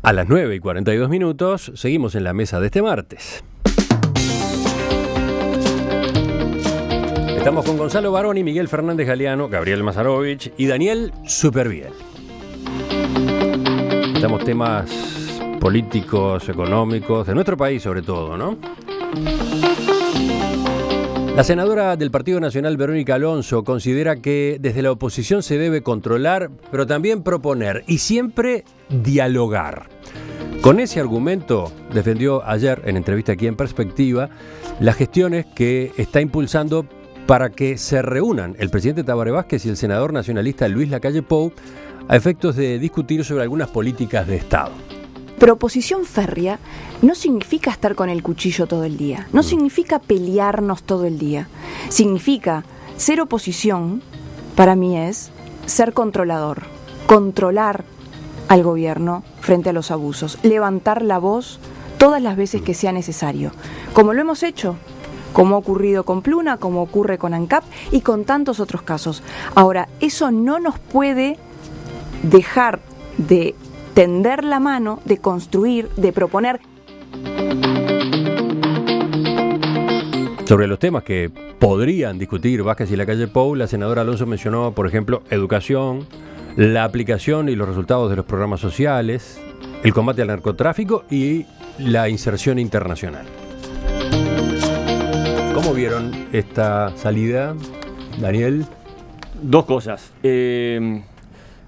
A las 9:42 seguimos en la mesa de este martes. Estamos con Gonzalo Baroni, Miguel Fernández Galeano, Gabriel Mazarovich y Daniel Superviel. Estamos temas políticos, económicos, de nuestro país sobre todo, ¿no? La senadora del Partido Nacional, Verónica Alonso, considera que desde la oposición se debe controlar, pero también proponer y siempre dialogar. Con ese argumento defendió ayer, en entrevista aquí en Perspectiva, las gestiones que está impulsando para que se reúnan el presidente Tabaré Vázquez y el senador nacionalista Luis Lacalle Pou a efectos de discutir sobre algunas políticas de Estado. Pero oposición férrea no significa estar con el cuchillo todo el día, no significa pelearnos todo el día. Significa ser oposición, para mí es ser controlador, controlar al gobierno frente a los abusos, levantar la voz todas las veces que sea necesario, como lo hemos hecho, como ha ocurrido con Pluna, como ocurre con ANCAP y con tantos otros casos. Ahora, eso no nos puede dejar de tender la mano, de construir, de proponer. Sobre los temas que podrían discutir Vázquez y Lacalle Pou, la senadora Alonso mencionó, por ejemplo, educación, la aplicación y los resultados de los programas sociales, el combate al narcotráfico y la inserción internacional. ¿Cómo vieron esta salida, Daniel? Dos cosas.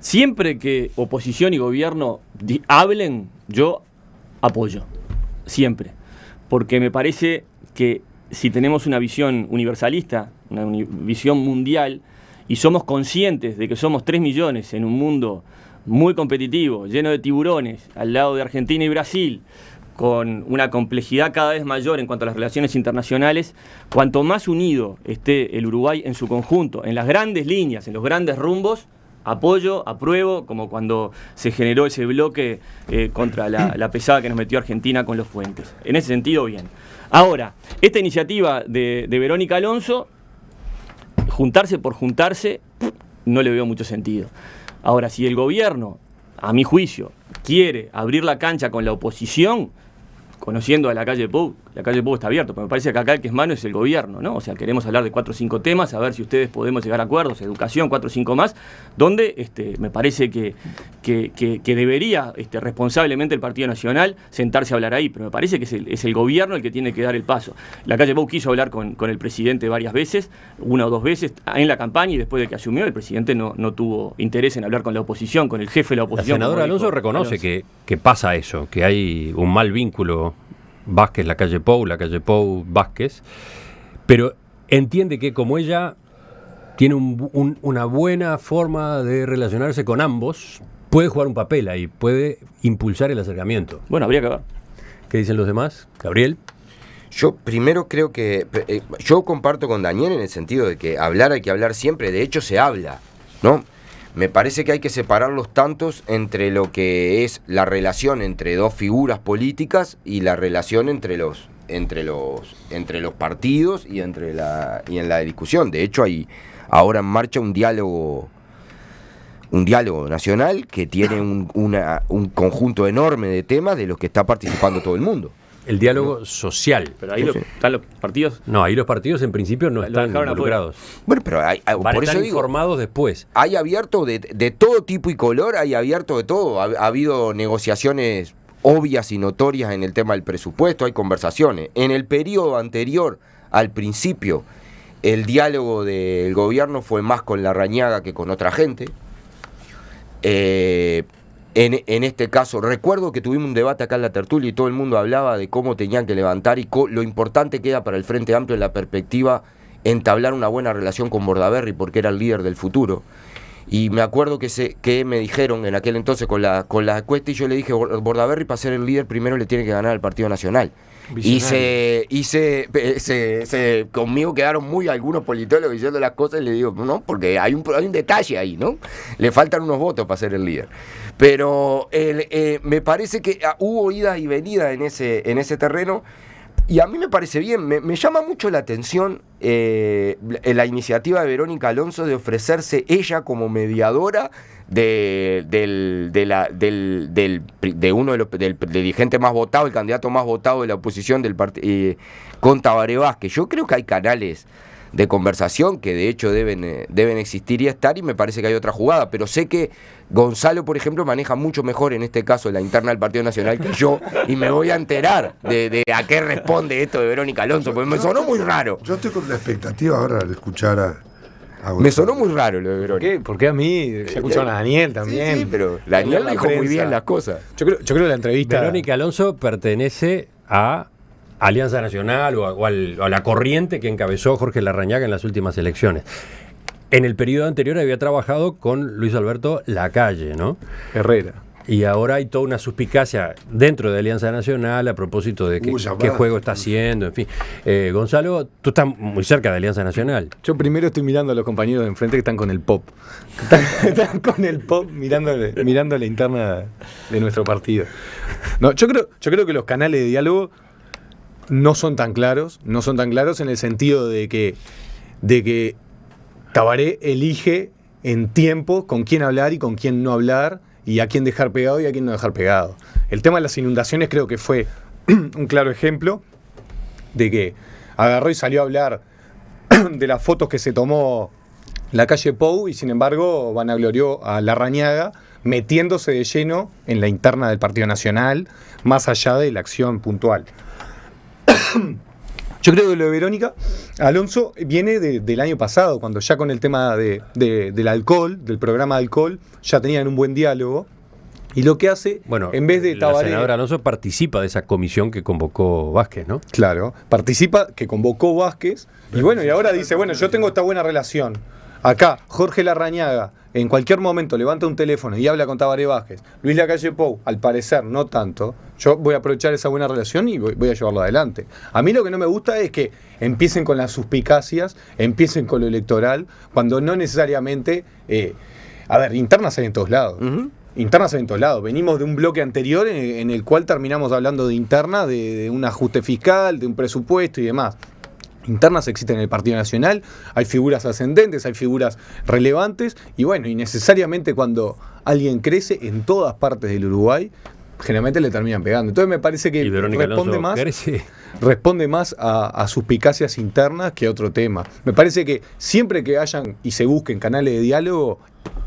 Siempre que oposición y gobierno hablen, yo apoyo. Siempre. Porque me parece que si tenemos una visión universalista, una visión mundial, y somos conscientes de que somos 3 millones en un mundo muy competitivo, lleno de tiburones, al lado de Argentina y Brasil, con una complejidad cada vez mayor en cuanto a las relaciones internacionales, cuanto más unido esté el Uruguay en su conjunto, en las grandes líneas, en los grandes rumbos, apoyo, apruebo, como cuando se generó ese bloque contra la pesada que nos metió Argentina con los puentes. En ese sentido, bien. Ahora, esta iniciativa de Verónica Alonso, juntarse por juntarse, no le veo mucho sentido. Ahora, si el gobierno, a mi juicio, quiere abrir la cancha con la oposición, conociendo a Lacalle Pou está abierto, pero me parece que acá el que es mano es el gobierno, ¿no? O sea, queremos hablar de 4 o 5 temas, a ver si ustedes podemos llegar a acuerdos, educación, 4 o 5 más, donde me parece que debería responsablemente el Partido Nacional sentarse a hablar ahí, pero me parece que es el gobierno el que tiene que dar el paso. Lacalle Pou quiso hablar con el presidente varias veces, 1 o 2 veces en la campaña, y después de que asumió, el presidente no tuvo interés en hablar con la oposición, con el jefe de la oposición. La senadora Alonso reconoce que pasa eso, que hay un mal vínculo Vázquez, Lacalle Pou, Vázquez, pero entiende que como ella tiene una buena forma de relacionarse con ambos, puede jugar un papel ahí, puede impulsar el acercamiento. Bueno, habría que ver. ¿Qué dicen los demás? Gabriel. Yo primero creo que, yo comparto con Daniel en el sentido de que hablar hay que hablar siempre, de hecho se habla, ¿no? Me parece que hay que separar los tantos entre lo que es la relación entre dos figuras políticas y la relación entre los partidos y en la discusión. De hecho, hay ahora en marcha un diálogo nacional que tiene un conjunto enorme de temas de los que está participando todo el mundo. El diálogo social. Pero ahí están los partidos. No, ahí los partidos en principio no están involucrados. Bueno, pero por eso digo, informados después. Hay abierto de todo tipo y color, hay abierto de todo. Ha habido negociaciones obvias y notorias en el tema del presupuesto, hay conversaciones. En el periodo anterior, al principio, el diálogo del gobierno fue más con Larrañaga que con otra gente. En este caso, recuerdo que tuvimos un debate acá en la tertulia y todo el mundo hablaba de cómo tenían que levantar y lo importante que era para el Frente Amplio en la perspectiva entablar una buena relación con Bordaberry porque era el líder del futuro. Y me acuerdo que me dijeron en aquel entonces con la encuesta y yo le dije, Bordaberry para ser el líder primero le tiene que ganar al Partido Nacional. Visionario. Y conmigo quedaron muy algunos politólogos diciendo las cosas y le digo, no, porque hay un detalle ahí, ¿no? Le faltan unos votos para ser el líder. Pero me parece que hubo idas y venidas en ese terreno. Y a mí me parece bien, me llama mucho la atención la iniciativa de Verónica Alonso de ofrecerse ella como mediadora del uno del dirigente más votado, el candidato más votado de la oposición con Tabaré Vázquez. Yo creo que hay canales de conversación que de hecho deben existir y estar, y me parece que hay otra jugada, pero sé que Gonzalo, por ejemplo, maneja mucho mejor en este caso la interna del Partido Nacional que yo, y me voy a enterar de a qué responde esto de Verónica Alonso, porque me sonó muy raro. Yo estoy con una expectativa ahora de escuchar a Gonzalo. Me sonó muy raro lo de Verónica. ¿Por qué a mí? Ya escucharon a Daniel también. Sí, pero Daniel dijo muy bien las cosas. Yo creo que la entrevista... Verónica Alonso pertenece a Alianza Nacional o a la corriente que encabezó Jorge Larrañaga en las últimas elecciones. En el periodo anterior había trabajado con Luis Alberto Lacalle, ¿no? Herrera. Y ahora hay toda una suspicacia dentro de Alianza Nacional a propósito de qué juego está haciendo, en fin. Gonzalo, tú estás muy cerca de Alianza Nacional. Yo primero estoy mirando a los compañeros de enfrente que están con el pop. Están con el pop mirando la interna de nuestro partido. No, yo creo que los canales de diálogo no son tan claros en el sentido de que Tabaré elige en tiempo con quién hablar y con quién no hablar, y a quién dejar pegado y a quién no dejar pegado. El tema de las inundaciones creo que fue un claro ejemplo de que agarró y salió a hablar de las fotos que se tomó Lacalle Pou, y sin embargo vanaglorió a Larrañaga metiéndose de lleno en la interna del Partido Nacional, más allá de la acción puntual. Yo creo que lo de Verónica Alonso viene del año pasado, cuando ya con el tema del alcohol, del programa de alcohol, ya tenían un buen diálogo. Y lo que hace, en vez de Tabaré... La senadora Alonso participa de esa comisión que convocó Vázquez, ¿no? Claro, participa, que convocó Vázquez. Y bueno, y ahora dice, bueno, yo tengo esta buena relación. Acá, Jorge Larrañaga, en cualquier momento levanta un teléfono y habla con Tabaré Vázquez. Luis Lacalle Pou, al parecer, no tanto. Yo voy a aprovechar esa buena relación y voy a llevarlo adelante. A mí lo que no me gusta es que empiecen con las suspicacias, empiecen con lo electoral, cuando no necesariamente... internas hay en todos lados. Uh-huh. Internas hay en todos lados. Venimos de un bloque anterior en el cual terminamos hablando de interna, de un ajuste fiscal, de un presupuesto y demás. Internas existen en el Partido Nacional, hay figuras ascendentes, hay figuras relevantes, y bueno, y necesariamente cuando alguien crece en todas partes del Uruguay, generalmente le terminan pegando. Entonces me parece que responde más a suspicacias internas que a otro tema. Me parece que siempre que hayan y se busquen canales de diálogo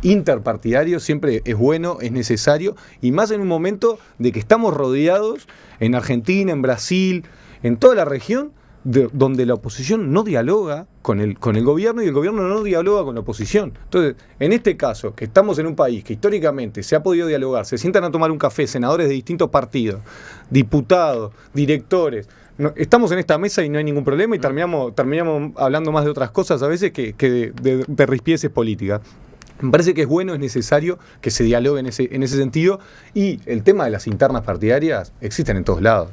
interpartidarios, siempre es bueno, es necesario, y más en un momento de que estamos rodeados en Argentina, en Brasil, en toda la región, donde la oposición no dialoga con el gobierno y el gobierno no dialoga con la oposición. Entonces, en este caso, que estamos en un país que históricamente se ha podido dialogar, se sientan a tomar un café senadores de distintos partidos, diputados, directores, estamos en esta mesa y no hay ningún problema, y terminamos hablando más de otras cosas a veces que de rispieces políticas. Me parece que es bueno, es necesario que se dialogue en ese sentido, y el tema de las internas partidarias existen en todos lados.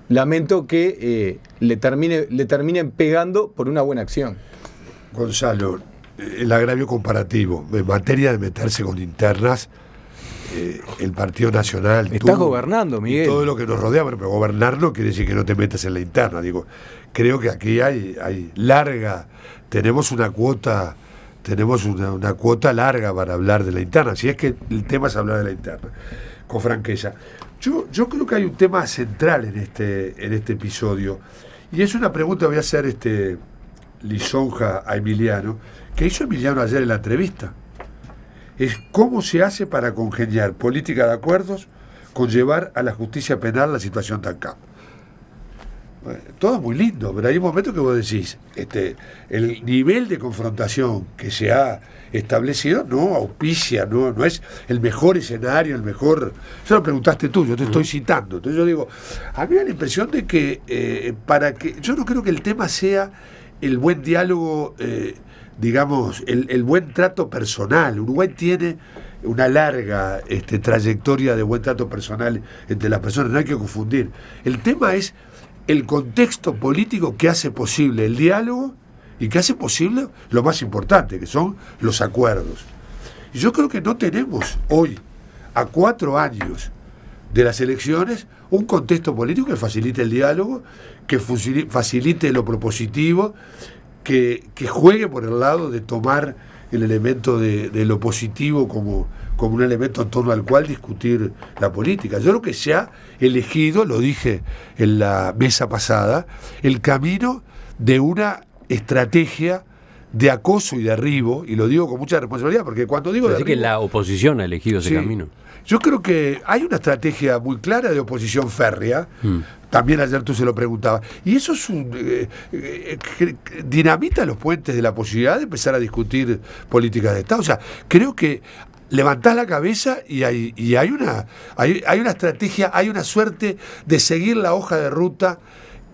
Lamento que le terminen pegando por una buena acción. Gonzalo, el agravio comparativo en materia de meterse con internas, el Partido Nacional... Estás gobernando, Miguel. Todo lo que nos rodea, pero gobernar no quiere decir que no te metas en la interna. Digo, creo que aquí hay larga, tenemos una cuota larga para hablar de la interna, si es que el tema es hablar de la interna, con franqueza. Yo creo que hay un tema central en este episodio, y es una pregunta, voy a hacer lisonja a Emiliano, que hizo Emiliano ayer en la entrevista. Es cómo se hace para congeniar política de acuerdos con llevar a la justicia penal la situación tan acá. Todo muy lindo, pero hay un momento que vos decís, el nivel de confrontación que se ha establecido no auspicia, no es el mejor escenario, el mejor... Eso lo preguntaste tú, yo te estoy citando. Entonces yo digo, a mí me da la impresión de que yo no creo que el tema sea el buen diálogo, digamos, el buen trato personal. Uruguay tiene una larga trayectoria de buen trato personal entre las personas, no hay que confundir. El tema es el contexto político que hace posible el diálogo y que hace posible lo más importante, que son los acuerdos. Y yo creo que no tenemos hoy, a 4 años de las elecciones un contexto político que facilite el diálogo, que facilite lo propositivo, que juegue por el lado de tomar el elemento de lo positivo como un elemento en torno al cual discutir la política. Yo creo que se ha elegido, lo dije en la mesa pasada, el camino de una estrategia de acoso y derribo, y lo digo con mucha responsabilidad, porque cuando digo Así derribo, que la oposición ha elegido ese camino. Yo creo que hay una estrategia muy clara de oposición férrea. También ayer tú se lo preguntabas. Y eso es dinamita los puentes de la posibilidad de empezar a discutir políticas de Estado. O sea, creo que levantás la cabeza y hay una estrategia, hay una suerte de seguir la hoja de ruta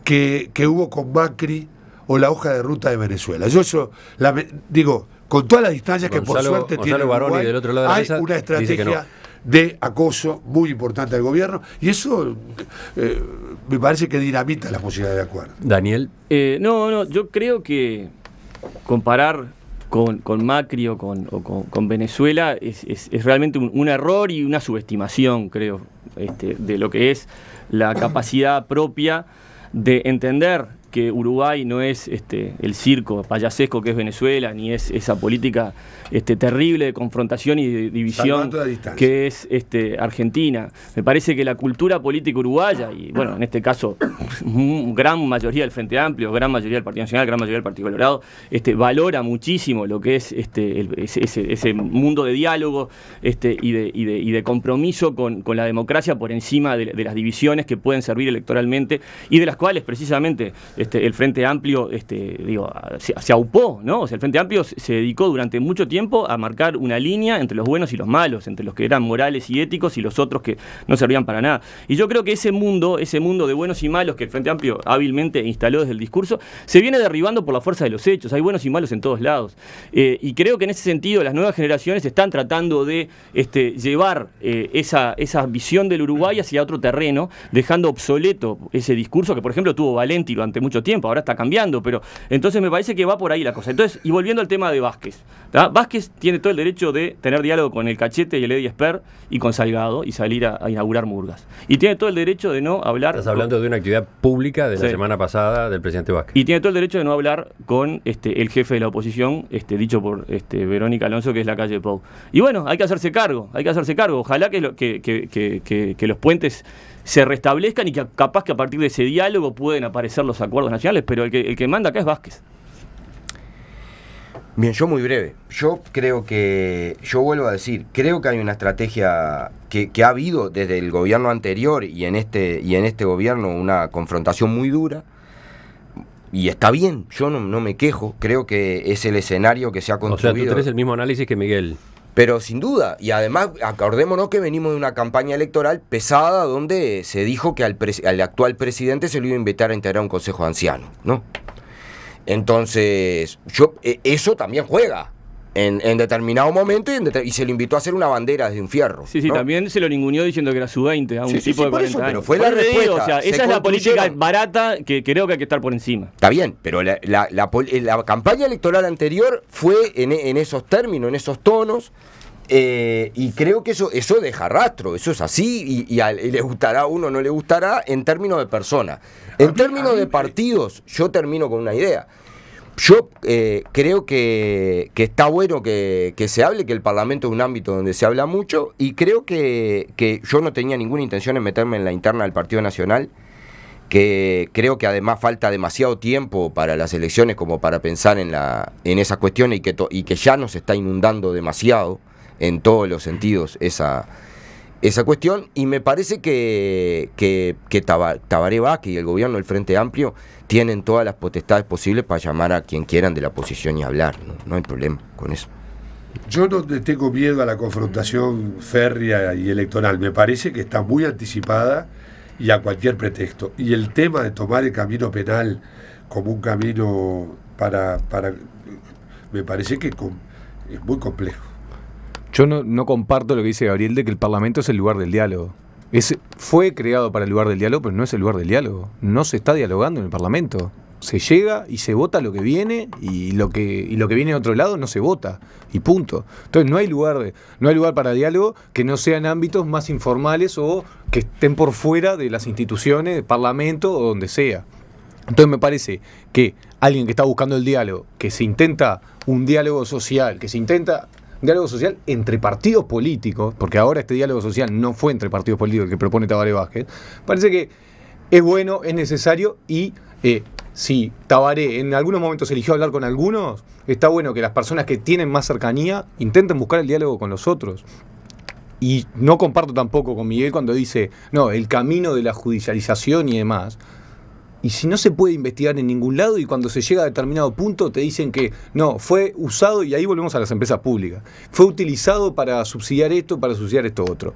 que hubo con Macri o la hoja de ruta de Venezuela. Yo eso digo, con todas las distancias que por suerte tiene Uruguay, del otro lado de la hay mesa, una dice que estrategia no. de acoso muy importante al gobierno, y eso me parece que dinamita la posibilidad de acuerdo. Daniel. No, yo creo que comparar con Macri o con Venezuela es realmente un error y una subestimación, creo, de lo que es la capacidad propia de entender que Uruguay no es el circo payasesco que es Venezuela, ni es esa política terrible de confrontación y de división que es Argentina. Me parece que la cultura política uruguaya, y bueno, en este caso, gran mayoría del Frente Amplio, gran mayoría del Partido Nacional, gran mayoría del Partido Colorado, valora muchísimo lo que es ese mundo de diálogo y de compromiso con la democracia por encima de las divisiones que pueden servir electoralmente y de las cuales precisamente el Frente Amplio se aupó, ¿no? O sea, el Frente Amplio se dedicó durante mucho tiempo a marcar una línea entre los buenos y los malos, entre los que eran morales y éticos y los otros que no servían para nada. Y yo creo que ese mundo de buenos y malos que el Frente Amplio hábilmente instaló desde el discurso, se viene derribando por la fuerza de los hechos. Hay buenos y malos en todos lados. Y creo que en ese sentido las nuevas generaciones están tratando de llevar esa visión del Uruguay hacia otro terreno, dejando obsoleto ese discurso que, por ejemplo, tuvo Valenti durante mucho tiempo, ahora está cambiando, pero entonces me parece que va por ahí la cosa. Entonces, y volviendo al tema de Vázquez, ¿tá? Vázquez tiene todo el derecho de tener diálogo con el Cachete y el Eddie Esper y con Salgado y salir a inaugurar murgas. Y tiene todo el derecho de no hablar... Estás hablando de una actividad pública de la semana pasada del presidente Vázquez. Y tiene todo el derecho de no hablar con el jefe de la oposición, dicho por Verónica Alonso, que es la calle Pou. Y bueno, hay que hacerse cargo. Ojalá que los puentes se restablezcan y que capaz que a partir de ese diálogo pueden aparecer los acuerdos nacionales, pero el que manda acá es Vázquez. Bien, yo muy breve. Yo vuelvo a decir, creo que hay una estrategia que ha habido desde el gobierno anterior y en este gobierno una confrontación muy dura. Y está bien, yo no me quejo, creo que es el escenario que se ha construido. O sea, tú tenés el mismo análisis que Miguel. Pero sin duda, y además acordémonos que venimos de una campaña electoral pesada donde se dijo que al actual presidente se lo iba a invitar a integrar un consejo de ancianos, ¿no? Entonces, eso también juega en determinado momento y se lo invitó a hacer una bandera desde un fierro. Sí, ¿no? También se lo ninguneó diciendo que era sub-20 a un tipo de 40 años. Pero fue la respuesta. O sea, esa es la política barata que creo que hay que estar por encima. Está bien, pero la campaña electoral anterior fue en esos términos, en esos tonos. Y creo que eso deja rastro, eso es así y le gustará a uno, no le gustará en términos de persona. En términos de partidos, yo termino con una idea. Yo creo que está bueno que se hable, que el Parlamento es un ámbito donde se habla mucho, y creo que yo no tenía ninguna intención en meterme en la interna del Partido Nacional, que creo que además falta demasiado tiempo para las elecciones como para pensar en esas cuestiones y que ya nos está inundando demasiado en todos los sentidos esa cuestión, y me parece que Tabaré Vázquez y el gobierno del Frente Amplio tienen todas las potestades posibles para llamar a quien quieran de la oposición y hablar, no hay problema con eso. Yo no le tengo miedo a la confrontación férrea y electoral, me parece que está muy anticipada y a cualquier pretexto, y el tema de tomar el camino penal como un camino para me parece que es muy complejo. Yo no comparto lo que dice Gabriel de que el Parlamento es el lugar del diálogo. Fue creado para el lugar del diálogo, pero no es el lugar del diálogo. No se está dialogando en el Parlamento. se llega y se vota lo que viene y lo que viene de otro lado no se vota y punto. Entonces no hay lugar para diálogo que no sean ámbitos más informales o que estén por fuera de las instituciones, del Parlamento o donde sea. Entonces me parece que alguien que está buscando el diálogo, que se intenta un diálogo social, diálogo social entre partidos políticos, porque ahora este diálogo social no fue entre partidos políticos el que propone Tabaré Vázquez, parece que es bueno, es necesario y si Tabaré en algunos momentos eligió hablar con algunos, está bueno que las personas que tienen más cercanía intenten buscar el diálogo con los otros. Y no comparto tampoco con Miguel cuando dice, no, el camino de la judicialización y demás. Y si no se puede investigar en ningún lado y cuando se llega a determinado punto te dicen que no, fue usado, y ahí volvemos a las empresas públicas, fue utilizado para subsidiar esto otro.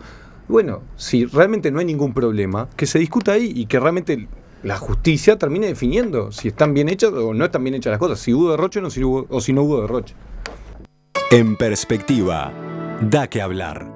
Bueno, si realmente no hay ningún problema, que se discuta ahí y que realmente la justicia termine definiendo si están bien hechas o no están bien hechas las cosas, si hubo derroche o si no hubo derroche. En perspectiva, da que hablar.